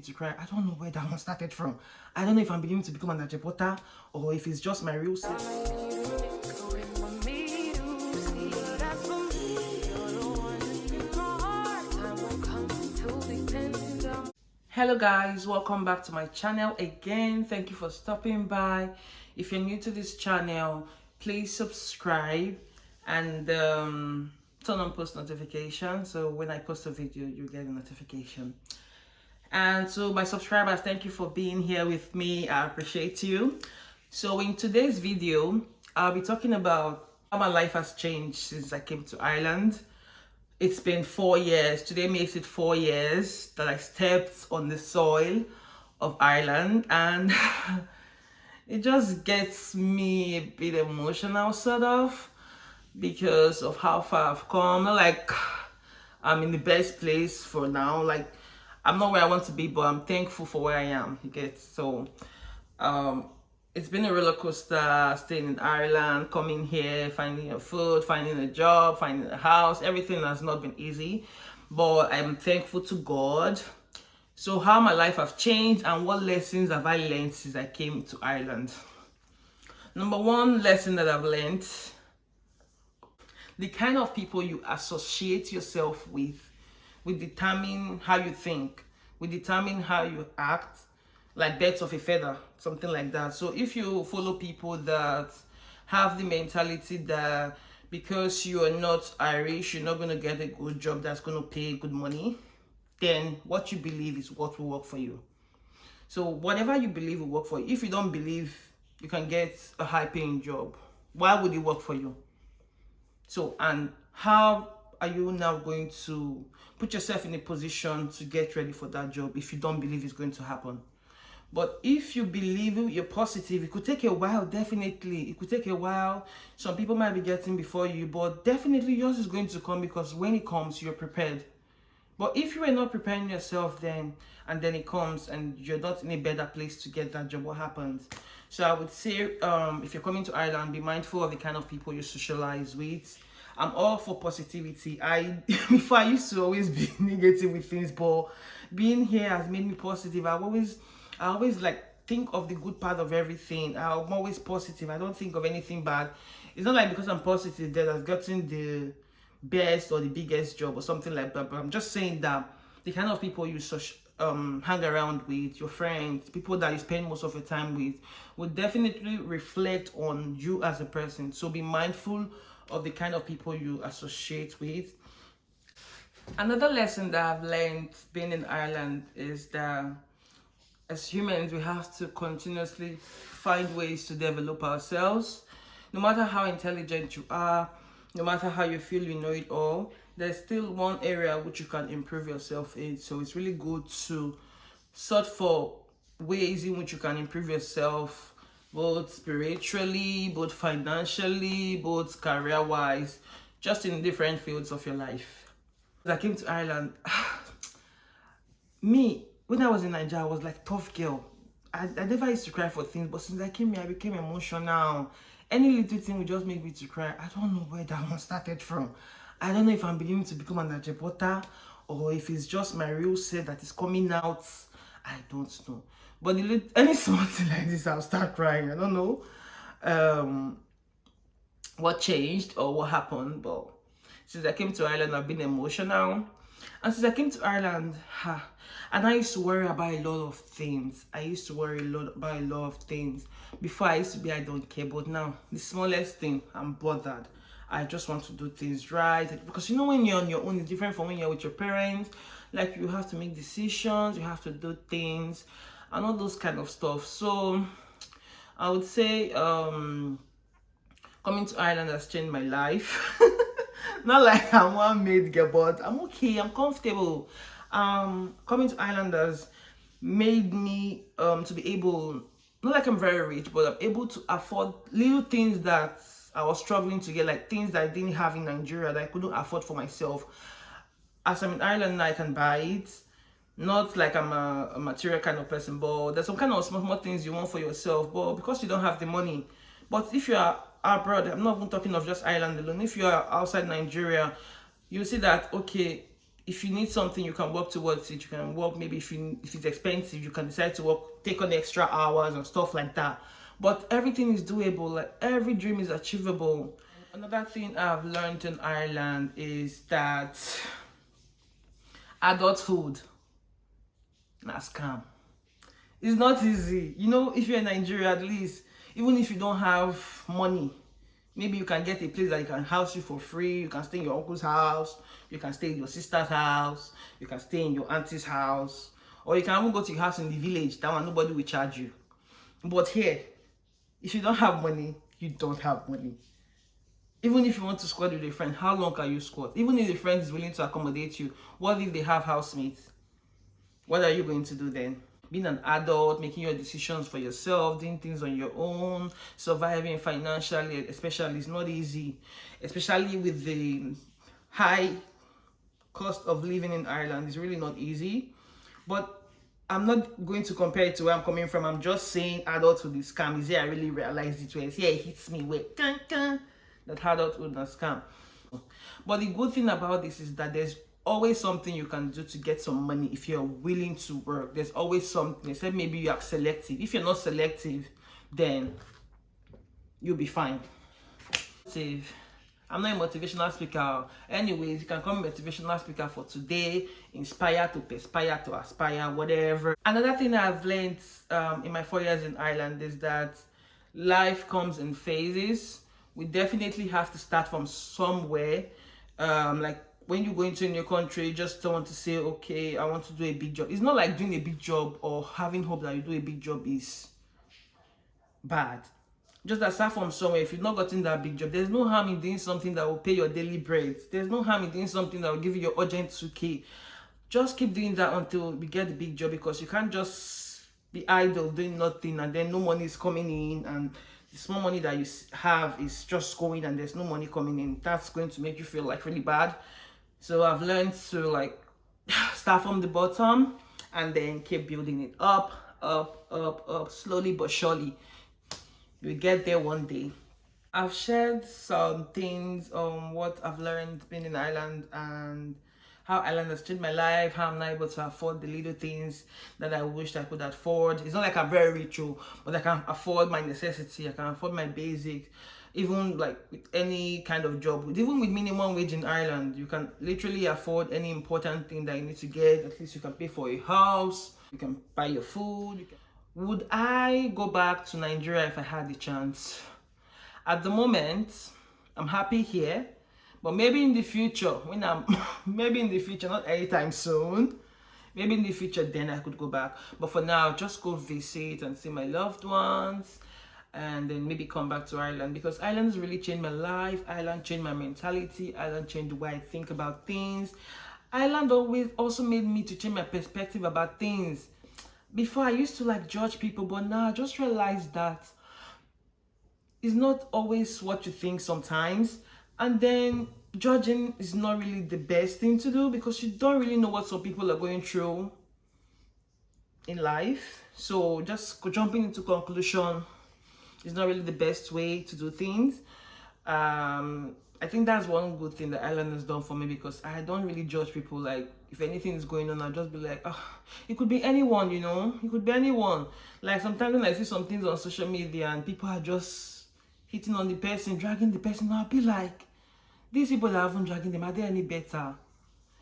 to cry. I don't know where that one started from. I don't know if I'm beginning to become an Ajebota or if it's just my real self. Hello guys, welcome back to my channel again. Thank you for stopping by. If you're new to this channel, please subscribe and turn on post notifications, so when I post a video you get a notification. And to my subscribers, thank you for being here with me. I appreciate you. So in today's video, I'll be talking about how my life has changed since I came to Ireland. It's been 4 years. Today makes it 4 years that I stepped on the soil of Ireland, and it just gets me a bit emotional, sort of, because of how far I've come. Not like I'm in the best place for now. Like, I'm not where I want to be, but I'm thankful for where I am. You get? So, it's been a roller coaster staying in Ireland, coming here, finding a food, finding a job, finding a house. Everything has not been easy, but I'm thankful to God. So how my life has changed and what lessons have I learned since I came to Ireland? Number one lesson that I've learned: the kind of people you associate yourself with will determine how you think, will determine how you act, like birds of a feather, something like that. So if you follow people that have the mentality that because you are not Irish, you're not going to get a good job that's going to pay good money, then what you believe is what will work for you. So whatever you believe will work for you. If you don't believe you can get a high paying job, why would it work for you? So, and how are you now going to put yourself in a position to get ready for that job if you don't believe it's going to happen? But if you believe you're positive, it could take a while, definitely. It could take a while. Some people might be getting before you, but definitely yours is going to come, because when it comes, you're prepared. But if you are not preparing yourself and then it comes and you're not in a better place to get that job, what happens? So I would say, if you're coming to Ireland, be mindful of the kind of people you socialize with. I'm all for positivity. Before I used to always be negative with things, but being here has made me positive. I always like think of the good part of everything. I'm always positive. I don't think of anything bad. It's not like because I'm positive that I've gotten the best or the biggest job or something like that. But I'm just saying that the kind of people you hang around with, your friends, people that you spend most of your time with, will definitely reflect on you as a person. So be mindful of the kind of people you associate with. Another lesson that I've learned being in Ireland is that as humans, we have to continuously find ways to develop ourselves. No matter how intelligent you are, no matter how you feel you know it all, there's still one area which you can improve yourself in. So it's really good to search for ways in which you can improve yourself, both spiritually, both financially, both career-wise, just in different fields of your life. When I came to Ireland, when I was in Nigeria, I was like tough girl. I never used to cry for things, but since I came here, I became emotional. Any little thing would just make me to cry. I don't know where that one started from. I don't know if I'm beginning to become an Ajebota or if it's just my real self that is coming out. I don't know. But any small thing like this, I'll start crying. I don't know what changed or what happened, but since I came to Ireland, I've been emotional. And since I came to Ireland, and I used to worry about a lot of things. About a lot of things. Before, I used to be, I don't care. But now, the smallest thing, I'm bothered. I just want to do things right. Because you know, when you're on your own, it's different from when you're with your parents. Like, you have to make decisions, you have to do things, and all those kind of stuff. So, I would say, coming to Ireland has changed my life. Not like I'm one made girl, but I'm okay, I'm comfortable. Coming to Ireland has made me to be able, not like I'm very rich, but I'm able to afford little things that I was struggling to get, like things that I didn't have in Nigeria that I couldn't afford for myself. As I'm in Ireland now, I can buy it. Not like I'm a material kind of person, but there's some kind of small things you want for yourself, but because you don't have the money. But if you are abroad, I'm not even talking of just Ireland alone, if you are outside Nigeria, you see that, okay, If you need something, you can work towards it. You can work, maybe if it's expensive, you can decide to work, take on extra hours and stuff like that. But everything is doable. Like every dream is achievable. Another thing I've learned in Ireland is that adulthood, na scam. It's not easy. You know, if you're in Nigeria, at least, even if you don't have money, maybe you can get a place that you can house you for free. You can stay in your uncle's house. You can stay in your sister's house. You can stay in your auntie's house. Or you can even go to your house in the village. That one, nobody will charge you. But here, if you don't have money, you don't have money. Even if you want to squat with a friend, how long can you squat? Even if the friend is willing to accommodate you, what if they have housemates? What are you going to do then? Being an adult, making your decisions for yourself, doing things on your own, surviving financially, especially, is not easy. Especially with the high cost of living in Ireland, it's really not easy. But I'm not going to compare it to where I'm coming from. I'm just saying adulthood is scam. Is here I really realized it when it hits me where that adulthood is scam. But the good thing about this is that there's always something you can do to get some money if you're willing to work. There's always something, except maybe you are selective. If you're not selective, then you'll be fine. I'm not a motivational speaker. Anyways, you can call me motivational speaker for today. Inspire to perspire to aspire, whatever. Another thing I've learned in my 4 years in Ireland is that life comes in phases. We definitely have to start from somewhere. Like when you go into a new country, you just don't want to say, okay, I want to do a big job. It's not like doing a big job or having hope that you do a big job is bad. Just start from somewhere. If you've not gotten that big job, there's no harm in doing something that will pay your daily bread. There's no harm in doing something that will give you your urgent 2K. Just keep doing that until we get the big job, because you can't just be idle doing nothing and then no money is coming in, and the small money that you have is just going and there's no money coming in. That's going to make you feel like really bad. So I've learned to like start from the bottom and then keep building it up, slowly but surely. You'll get there one day. I've shared some things on what I've learned being in Ireland and how Ireland has changed my life, how I'm not able to afford the little things that I wished I could afford. It's not like I'm very rich, but I can afford my necessity, I can afford my basics. Even like with any kind of job, even with minimum wage in Ireland, you can literally afford any important thing that you need to get. At least you can pay for a house, you can buy your food. Would I go back to Nigeria if I had the chance? At the moment, I'm happy here, but maybe in the future, maybe in the future, not anytime soon, maybe in the future, then I could go back. But for now, just go visit and see my loved ones, and then maybe come back to Ireland, because Ireland has really changed my life. Ireland changed my mentality. Ireland changed the way I think about things. Ireland always also made me to change my perspective about things. Before, I used to like judge people, but now I just realized that it's not always what you think sometimes. And then judging is not really the best thing to do, because you don't really know what some people are going through in life. So just jumping into conclusion is not really the best way to do things. I think that's one good thing that Ireland has done for me, because I don't really judge people. Like, if anything is going on, I'll just be like, oh, it could be anyone, you know? It could be anyone. Like, sometimes when I see some things on social media and people are just hitting on the person, dragging the person, I'll be like, these people that haven't dragging them, are they any better?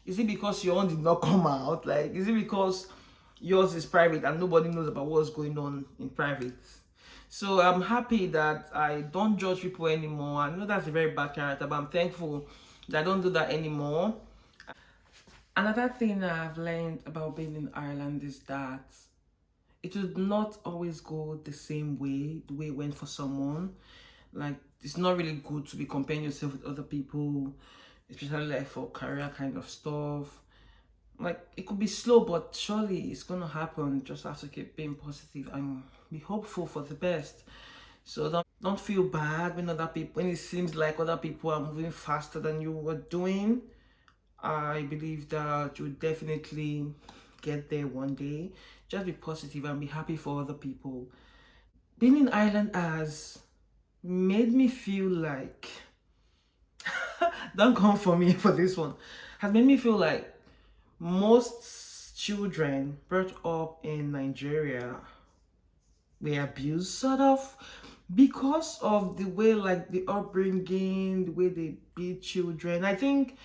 Is it because your own did not come out? Like, is it because yours is private and nobody knows about what's going on in private? So I'm happy that I don't judge people anymore. I know that's a very bad character, but I'm thankful that I don't do that anymore. Another thing I've learned about being in Ireland is that it would not always go the same way, the way it went for someone. Like, it's not really good to be comparing yourself with other people, especially like for career kind of stuff. Like, it could be slow, but surely it's gonna happen. Just have to keep being positive and be hopeful for the best. So don't feel bad when it seems like other people are moving faster than you were doing. I believe that you will definitely get there one day. Just be positive and be happy for other people. Being in Ireland has made me feel like don't come for me for this one. Has made me feel like most children brought up in Nigeria were abused, sort of, because of the way, like, the upbringing, the way they beat children. I think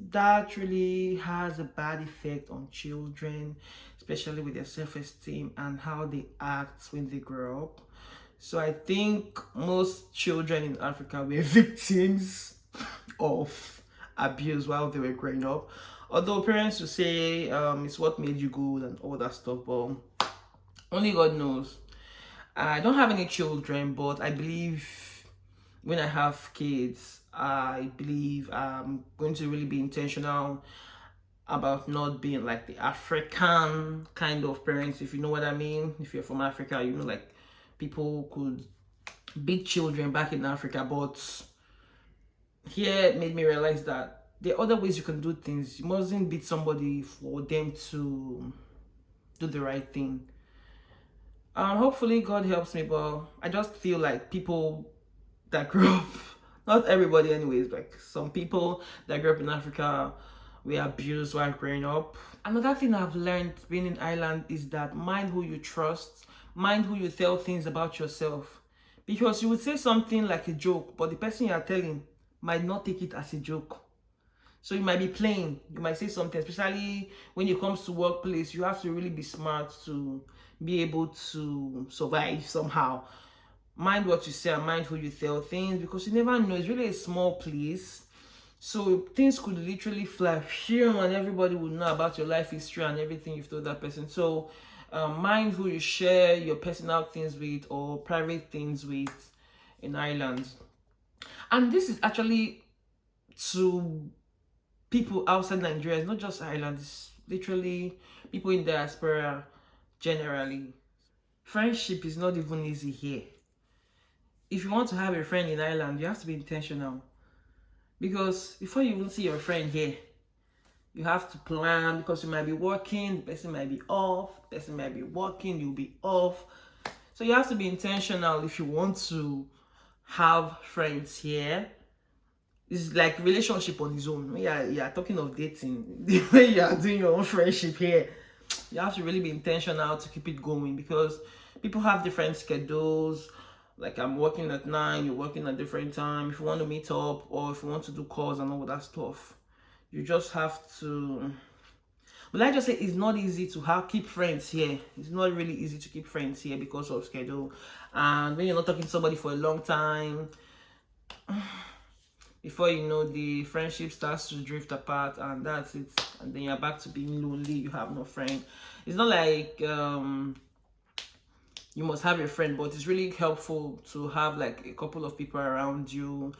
that really has a bad effect on children, especially with their self-esteem and how they act when they grow up. So I think most children in Africa were victims of abuse while they were growing up. Although parents will say it's what made you good and all that stuff, but only God knows. I don't have any children, but I believe when I have kids, I believe I'm going to really be intentional about not being like the African kind of parents, if you know what I mean. If you're from Africa, you know, like, people could beat children back in Africa, but here it made me realize that there are other ways you can do things. You mustn't beat somebody for them to do the right thing. Hopefully God helps me, but I just feel like people that grew up, not everybody anyways, like some people that grew up in Africa were abused while growing up. Another thing I've learned being in Ireland is that mind who you trust, mind who you tell things about yourself. Because you would say something like a joke, but the person you are telling might not take it as a joke. So you might be playing, you might say something, especially when it comes to workplace. You have to really be smart to be able to survive somehow. Mind what you say and mind who you tell things, because you never know. It's really a small place, so things could literally fly and everybody would know about your life history and everything you've told that person. So mind who you share your personal things with or private things with in Ireland. And this is actually to people outside Nigeria. It's not just Ireland, it's literally people in diaspora generally. Friendship is not even easy here. If you want to have a friend in Ireland, you have to be intentional, because before you even see your friend here, you have to plan, because you might be working, the person might be off, the person might be working, you'll be off. So you have to be intentional if you want to have friends here. It's like relationship on its own. When you're talking of dating, the way you are doing your own friendship here, you have to really be intentional to keep it going, because people have different schedules. Like, I'm working at 9, you're working at different time. If you want to meet up or if you want to do calls and all that stuff, you just have to. But like I just say, it's not easy to keep friends here. It's not really easy to keep friends here because of schedule. And when you're not talking to somebody for a long time, before you know, the friendship starts to drift apart, and that's it. And then you're back to being lonely. You have no friend. It's not like you must have a friend, but it's really helpful to have like a couple of people around you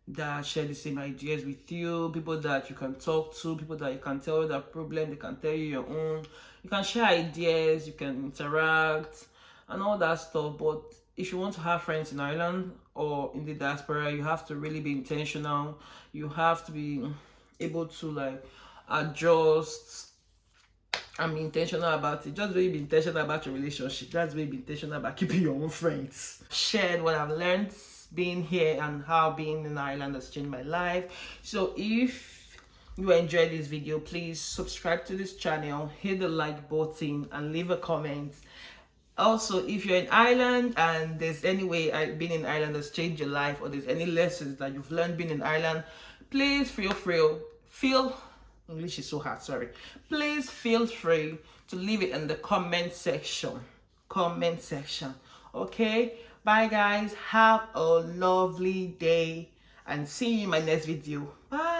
that share the same ideas with you, people that you can talk to, people that you can tell their problem, they can tell you your own. You can share ideas, you can interact and all that stuff. But if you want to have friends in Ireland or in the diaspora, you have to really be intentional. You have to be able to like adjust and be intentional about it. Just really be intentional about your relationship. Just really be intentional about keeping your own friends. Shared what I've learned being here and how being in Ireland has changed my life. So if you enjoyed this video, please subscribe to this channel, hit the like button and leave a comment. Also, if you're in Ireland and there's any way being in Ireland has changed your life, or there's any lessons that you've learned being in Ireland, please English is so hard, sorry. Please feel free to leave it in the comment section. Okay? Bye guys. Have a lovely day and see you in my next video. Bye.